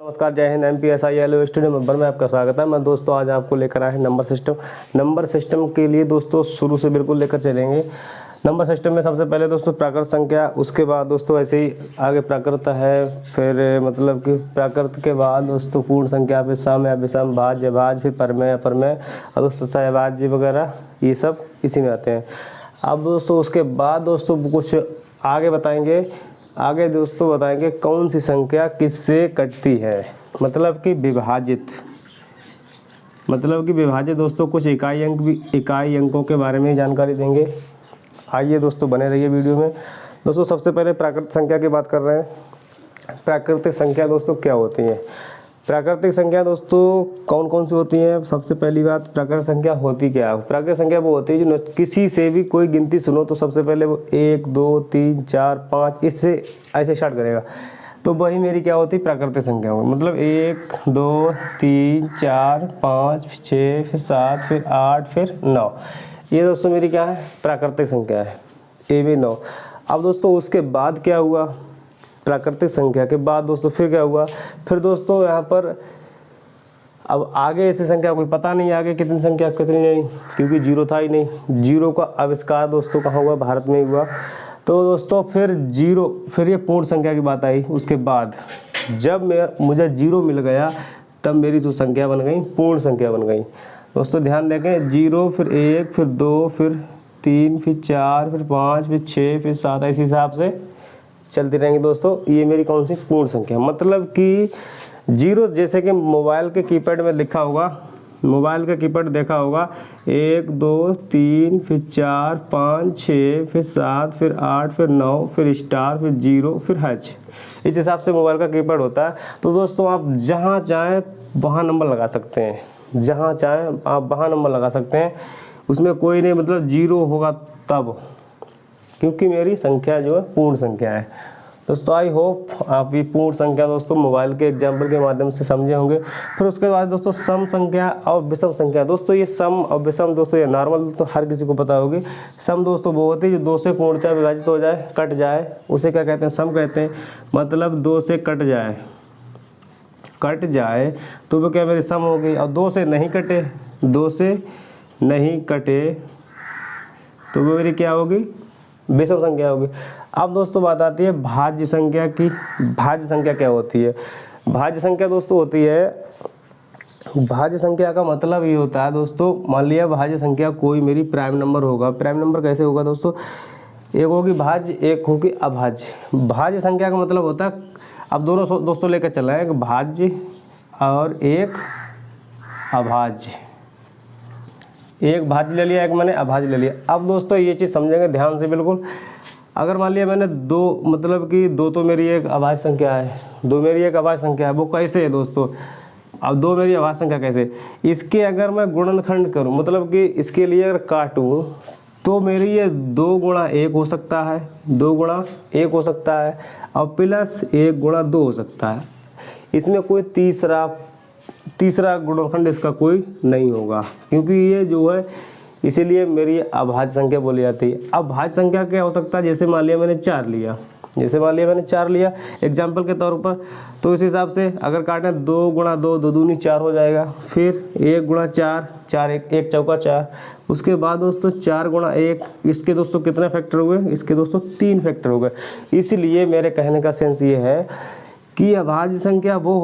नमस्कार, जय Hind. MPSI studio member में आपका स्वागत है। मैं दोस्तों आज आपको लेकर आया है नंबर सिस्टम के लिए दोस्तों शुरू से बिल्कुल लेकर चलेंगे। नंबर सिस्टम में सबसे पहले दोस्तों प्राकृत संख्या, उसके बाद दोस्तों ऐसे ही आगे प्राकृत है, फिर मतलब कि प्राकृत के बाद दोस्तों पूर्ण संख्या, फिर सम या विषम, भाज्य भाज्य, फिर परमेय अपरमेय और दोस्तों सहभाज्य वगैरह, ये सब इसी में आते हैं। अब दोस्तों उसके बाद दोस्तों कुछ आगे बताएंगे। आगे दोस्तों बताएंगे कौन सी संख्या किससे कटती है, मतलब कि विभाजित दोस्तों कुछ इकाई अंकों के बारे में जानकारी देंगे। आइए दोस्तों बने रहिए वीडियो में। दोस्तों सबसे पहले प्राकृतिक संख्या की बात कर रहे हैं। प्राकृतिक संख्या दोस्तों क्या होती है? प्राकृतिक संख्या दोस्तों कौन कौन सी होती हैं? सबसे पहली बात, प्राकृतिक संख्या होती क्या है? प्राकृतिक संख्या वो होती है जो किसी से भी कोई गिनती सुनो तो सबसे पहले वो 1 2 3 4 5 इससे ऐसे स्टार्ट करेगा, तो वही मेरी क्या होती है? प्राकृतिक संख्या होगी। मतलब 1 2 3 4 5 6 फिर 7 फिर 8 फिर 9, ये दोस्तों मेरी क्या है? प्राकृतिक संख्या है, ये भी 9। अब दोस्तों उसके बाद क्या हुआ? प्राकृतिक संख्या के बाद दोस्तों फिर क्या हुआ? फिर दोस्तों यहाँ पर अब आगे ऐसी संख्या कोई पता नहीं आगे कितनी संख्या कितनी नहीं, क्योंकि जीरो था ही नहीं। जीरो का आविष्कार दोस्तों कहाँ हुआ? भारत में ही हुआ। तो दोस्तों फिर ये पूर्ण संख्या की बात आई। उसके बाद जब मुझे जीरो मिल गया तब मेरी जो संख्या बन गई पूर्ण संख्या बन गई। दोस्तों ध्यान देखें, 0 फिर 1 फिर 2 फिर 3 फिर 4 फिर 5 फिर 6 फिर 7, इसी हिसाब से चलती रहेंगी दोस्तों। ये मेरी कौन सी? पूर्ण संख्या। मतलब कि जीरो, जैसे कि मोबाइल के कीपैड में लिखा होगा, मोबाइल का कीपैड देखा होगा 1 2 3 फिर 4 5 6 फिर 7 फिर 8 फिर 9 फिर स्टार फिर 0 फिर हैच, इस हिसाब से मोबाइल का कीपैड होता है। तो दोस्तों आप जहाँ चाहें वहाँ नंबर लगा सकते हैं, जहाँ चाहें आप वहाँ नंबर लगा सकते हैं, उसमें कोई नहीं, मतलब जीरो होगा तब, क्योंकि मेरी संख्या जो है पूर्ण संख्या है। दोस्तों आई होप आप ये पूर्ण संख्या दोस्तों मोबाइल के एग्जाम्पल के माध्यम से समझे होंगे। फिर उसके बाद दोस्तों सम संख्या और विषम संख्या। दोस्तों ये सम और विषम दोस्तों ये नॉर्मल तो हर किसी को पता होगी। सम दोस्तों वो होती है जो 2 से पूर्णतः विभाजित हो जाए, कट जाए, उसे क्या कहते हैं? सम कहते हैं। मतलब 2 से कट जाए तो वो क्या मेरी सम हो गई। और 2 से नहीं कटे तो वो मेरी क्या होगी? विषम संख्या होगी। अब दोस्तों बात आती है भाज्य संख्या की। भाज्य संख्या क्या होती है? भाज्य संख्या दोस्तों होती है, भाज्य संख्या का मतलब ये होता है दोस्तों, मान लिया भाज्य संख्या कोई मेरी प्राइम नंबर होगा। प्राइम नंबर कैसे होगा दोस्तों? एक होगी भाज्य, एक होगी अभाज्य। भाज्य संख्या का मतलब होता है, अब दोनों दोस्तों लेकर चला है, एक भाज्य और एक अभाज्य। एक भाज्य ले लिया, एक मैंने अभाज्य ले लिया। अब दोस्तों ये चीज़ समझेंगे ध्यान से बिल्कुल। अगर मान लिया मैंने 2, मतलब कि 2 तो मेरी एक अभाज्य संख्या है, 2 मेरी एक अभाज्य संख्या है, वो कैसे है दोस्तों? अब 2 मेरी अभाज्य संख्या कैसे? इसके अगर मैं गुणनखंड करूं, मतलब कि इसके लिए अगर काटूं तो मेरी ये 2 गुणा 1 हो सकता है, 2 गुणा 1 हो सकता है, और प्लस 1 गुणा 2 हो सकता है। इसमें कोई तीसरा गुणनखंड इसका कोई नहीं होगा, क्योंकि ये जो है इसीलिए मेरी अभाज्य संख्या बोली जाती है। अब भाज्य संख्या क्या हो सकता है? जैसे मान लिया मैंने 4 लिया, एग्जाम्पल के तौर पर, तो इस हिसाब से अगर काटें 2 गुणा 2, 2 दूनी 4 हो जाएगा। फिर 1 गुणा 4, 4 1 चौका 4। उसके बाद दोस्तों 4 गुणा 1, इसके दोस्तों कितने फैक्टर हुए? इसके दोस्तों 3 फैक्टर हो गए। इसलिए मेरे कहने का सेंस ये है कि अभाज्य संख्या वो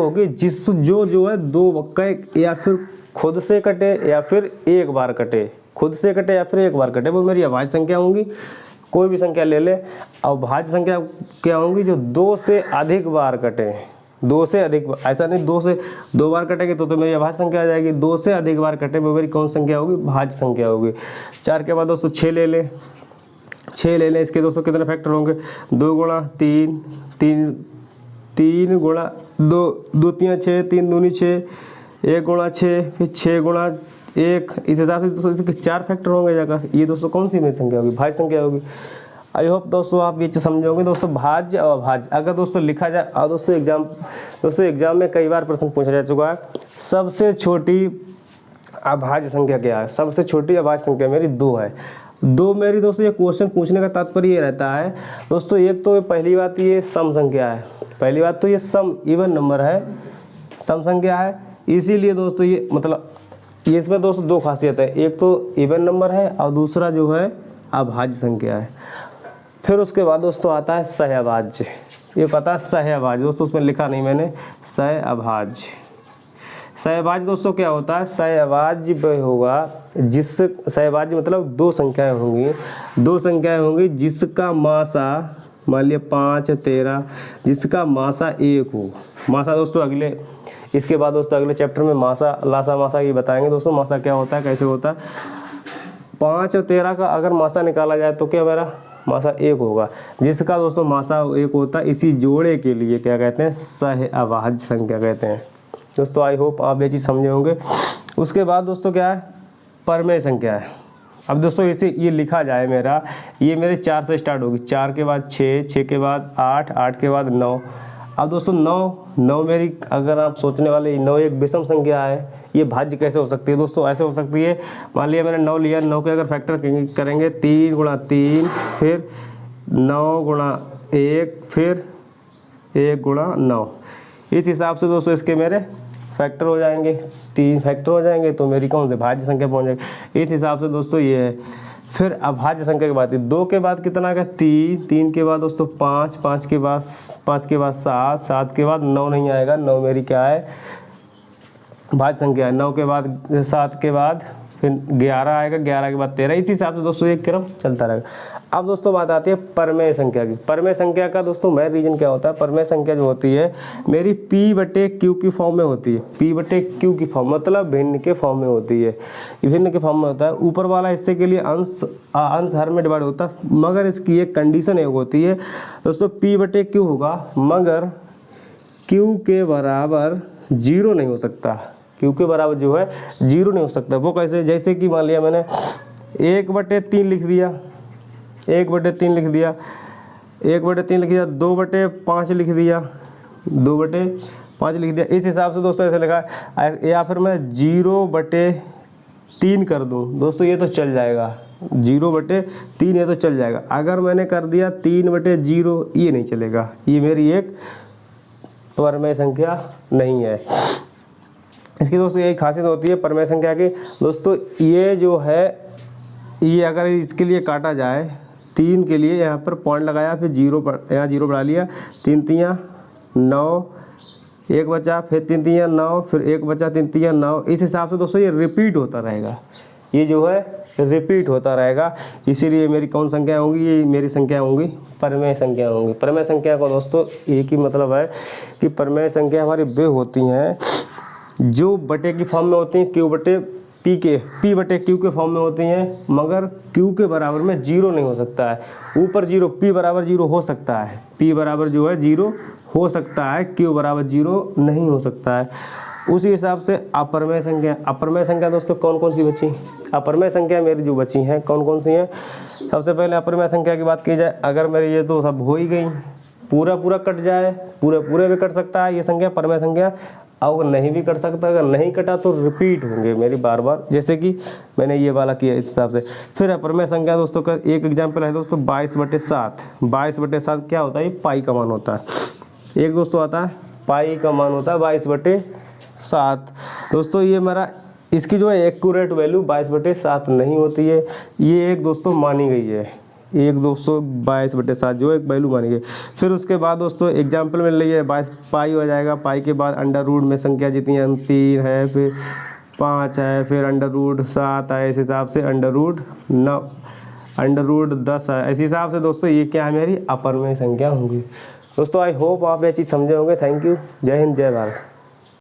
होगी जिस जो है 2 वक्र या फिर खुद से कटे या फिर एक बार कटे, वो मेरी अभाज्य संख्या होंगी। कोई भी संख्या ले ले। और भाज्य संख्या क्या होंगी? जो 2 से अधिक बार कटे, 2 से अधिक, ऐसा नहीं 2 से 2 बार कटेगी तो मेरी अभाज्य संख्या आ जाएगी। 2 से अधिक बार कटे वो मेरी कौन संख्या होगी? भाज्य संख्या होगी। 4 के बाद दोस्तों 6 ले लें, इसके दोस्तों कितने फैक्टर होंगे? 2 गुणा 3, 3 गुणा 2, 2 3 6, 3 दूनी 6, 1 गुणा 6, फिर 6 गुणा 1, इस हिसाब से दोस्तों इसके 4 फैक्टर होंगे जगह। ये दोस्तों कौन सी मेरी संख्या होगी? भाज्य संख्या होगी। आई होप दोस्तों आप ये चीज़ समझोगे दोस्तों, भाज्य और अभाज्य। अगर दोस्तों लिखा जाए, और दोस्तों एग्जाम में कई बार प्रश्न पूछा जा चुका है, सबसे छोटी अभाज्य संख्या क्या है? सबसे छोटी अभाज्य संख्या मेरी 2 है। दो मेरी दोस्तों ये क्वेश्चन पूछने का तात्पर्य ये रहता है दोस्तों, एक तो पहली बात ये सम संख्या है, पहली बात तो ये सम इवन नंबर है, सम संख्या है, इसीलिए दोस्तों ये मतलब ये इसमें दोस्तों दो खासियत है, एक तो इवन नंबर है और दूसरा जो है अभाज्य संख्या है। फिर उसके बाद दोस्तों आता है सहअभाज्य, ये पता है सहअभाज्य दोस्तों, उसमें लिखा नहीं मैंने, सहअभाज्य। सहअभाज्य दोस्तों क्या होता है, सहअभाज्य वह होगा जिस, सहअभाज्य मतलब दो संख्याएं होंगी जिसका मासा मान लिया 5 13, जिसका मासा 1 हो। मासा दोस्तों अगले, इसके बाद दोस्तों अगले चैप्टर में मासा लासा मासा ये बताएंगे दोस्तों, मासा क्या होता है कैसे होता है। 5 और 13 का अगर मासा निकाला जाए तो क्या मेरा मासा 1 होगा, जिसका दोस्तों मासा 1 होता है, इसी जोड़े के लिए क्या कहते हैं, सहअभाज्य संख्या कहते हैं दोस्तों। आई होप आप ये चीज़ समझे होंगे। उसके बाद दोस्तों क्या है, परमेय संख्या है। अब दोस्तों इसे ये लिखा जाए मेरा, ये मेरे 4 से स्टार्ट होगी, 4 के बाद 6, 6 के बाद 8, 8 के बाद 9। अब दोस्तों 9 मेरी, अगर आप सोचने वाले 9 एक विषम संख्या है, ये भाज्य कैसे हो सकती है दोस्तों, ऐसे हो सकती है, मान लिया मैंने 9 लिया, 9 के अगर फैक्टर करेंगे 3 गुणा 3, फिर 9 गुणा 1, फिर 1 गुणा 9, इस हिसाब से दोस्तों इसके मेरे फैक्टर हो जाएंगे, 3 फैक्टर हो जाएंगे तो मेरी कौन से भाज्य संख्या पहुंच जाएगी। इस हिसाब से दोस्तों ये है। फिर अभाज्य संख्या की बात है, 2 के बाद कितना आ गया 3, 3 के बाद दोस्तों 5, 5 के बाद 7, 7 के बाद 9 नहीं आएगा, 9 मेरी क्या है भाज्य संख्या है। 9 के बाद 7 के बाद फिर 11 आएगा, 11 के बाद 13, इस हिसाब से दोस्तों एक क्रम चलता रहेगा। अब दोस्तों बात आती है परमेय संख्या की। परमेय संख्या का दोस्तों मेन रीजन क्या होता है, परमेय संख्या जो होती है मेरी P/Q की फॉर्म में होती है, P/Q की फॉर्म मतलब भिन्न के फॉर्म में होती है, भिन्न के फॉर्म में होता है। ऊपर वाला हिस्से के लिए अंश हर में डिवाइड होता है, मगर इसकी एक कंडीशन एक होती है दोस्तों, P/Q होगा मगर Q के बराबर 0 नहीं हो सकता, Q के बराबर जो है 0 नहीं हो सकता। वो कैसे, जैसे कि मान लिया मैंने 1/3 लिख दिया, 1/3 लिख दिया, 1/3 लिख दिया, 2/5 लिख दिया, 2/5 लिख दिया, इस हिसाब से दोस्तों ऐसे लिखा है। या फिर मैं 0/3 कर दूं दोस्तों, ये तो चल जाएगा, 0/3 ये तो चल जाएगा। अगर मैंने कर दिया 3/0, ये नहीं चलेगा, ये मेरी एक परमेय संख्या नहीं है। इसकी दोस्तों यही खासियत होती है परमेय संख्या की दोस्तों। ये जो है, ये अगर इसके लिए काटा जाए 3 के लिए, यहाँ पर पॉइंट लगाया, फिर 0 पर यहाँ 0 बढ़ा लिया, 3 3 9, 1 बचा, फिर 3 3 9, फिर 1 बचा, 3 3 9, इस हिसाब से दोस्तों ये रिपीट होता रहेगा, ये जो है रिपीट होता रहेगा। इसीलिए मेरी कौन संख्या होंगी, ये मेरी संख्या होंगी परमेय संख्या होंगी। परमेय संख्या का दोस्तों एक ही मतलब है कि परमेय संख्या हमारी वे होती हैं जो बटे की फॉर्म में होती हैं, P/Q के फॉर्म में होती हैं, मगर Q के बराबर में 0 नहीं हो सकता है। ऊपर 0, P बराबर 0 हो सकता है, P बराबर जो है 0 हो सकता है, Q बराबर 0 नहीं हो सकता है। उसी हिसाब से अपरमेय संख्या, अपरमेय संख्या दोस्तों कौन कौन सी बची, अपरमेय संख्या मेरी जो बची हैं कौन कौन सी हैं। सबसे पहले अपरमेय संख्या की बात की जाए, अगर मेरी ये तो सब हो ही गई, पूरा कट जाए, पूरे भी कट सकता है ये संख्या परमेय संख्या, और नहीं भी कट सकता, अगर नहीं कटा तो रिपीट होंगे मेरी बार बार, जैसे कि मैंने ये वाला किया इस हिसाब से। फिर अपरमेय संख्या दोस्तों का एक एग्जाम्पल है दोस्तों 22/7, 22/7 क्या होता है, ये पाई का मान होता है। एक दोस्तों आता है पाई का मान होता है 22/7 दोस्तों, ये मेरा इसकी जो है एक्यूरेट वैल्यू 22/7 नहीं होती है, ये एक दोस्तों मानी गई है, एक दोस्तों 22/7 जो एक वैल्यू मानी गई। फिर उसके बाद दोस्तों एग्जाम्पल में लिए 22 पाई हो जाएगा, पाई के बाद अंडर रूट में संख्या जितनी है 3 है, फिर 5 है, फिर अंडर रूट 7 है, इस हिसाब से अंडर रूट 9, अंडर रूट 10 है, इस हिसाब से दोस्तों ये क्या है मेरी अपरमेय संख्या होंगी। दोस्तों आई होप आप ये चीज़ समझे होंगे। थैंक यू, जय हिंद, जय भारत।